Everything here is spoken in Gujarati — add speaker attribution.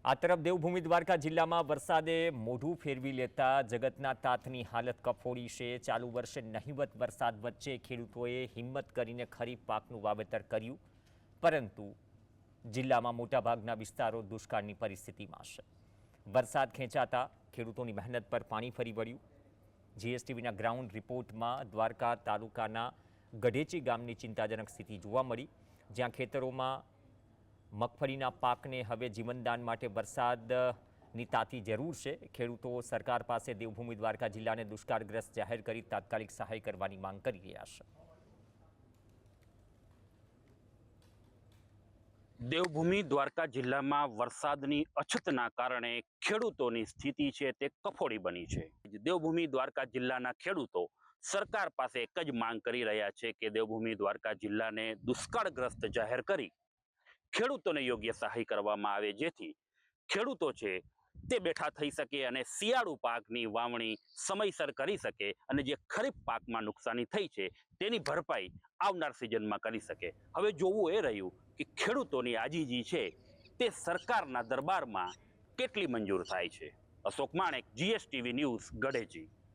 Speaker 1: આ તરફ દેવભૂમિ દ્વારકા જિલ્લામાં વરસાદે મોઢું ફેરવી લેતા જગતના તાતની હાલત કફોડી છે। ચાલુ વર્ષે નહિવત વરસાદ વચ્ચે ખેડૂતોએ હિંમત કરીને ખરીફ પાકનું વાવેતર કર્યું, પરંતુ જિલ્લામાં મોટાભાગના વિસ્તારો દુષ્કાળની પરિસ્થિતિમાં છે। વરસાદ ખેંચાતા ખેડૂતોની મહેનત પર પાણી ફરી વળ્યું। જીએસટીવીના ગ્રાઉન્ડ રિપોર્ટમાં દ્વારકા તાલુકાના ગઢેચી ગામની ચિંતાજનક સ્થિતિ જોવા મળી, જ્યાં ખેતરોમાં મગફળીના પાકને હવે જીવનદાન માટે વરસાદની તાતી જરૂર છે। ખેડૂતો સરકાર પાસે દેવભૂમિ દ્વારકા જિલ્લાને દુષ્કાળગ્રસ્ત જાહેર કરી તાત્કાલિક સહાય કરવાની માંગ કરી રહ્યા છે।
Speaker 2: દેવભૂમિ દ્વારકા જિલ્લામાં વરસાદની અછતના કારણે ખેડૂતોની સ્થિતિ છે તે કફોડી બની છે। દેવભૂમિ દ્વારકા જિલ્લાના ખેડૂતો સરકાર પાસે એક જ માંગ કરી રહ્યા છે કે દેવભૂમિ દ્વારકા જિલ્લાને દુષ્કાળગ્રસ્ત જાહેર કરી ખેડૂતોને યોગ્ય સહાય કરવામાં આવે, જેથી ખેડૂતો છે તે બેઠા થઈ શકે અને શિયાળુ પાકની વાવણી સમયસર કરી શકે અને જે ખરીફ પાકમાં નુકસાની થઈ છે તેની ભરપાઈ આવનાર સિઝનમાં કરી શકે। હવે જોવું એ રહ્યું કે ખેડૂતોની આજીજી છે તે સરકારના દરબારમાં કેટલી મંજૂર થાય છે। અશોક માણેક, જીએસટીવી ન્યૂઝ, ગઢેચી।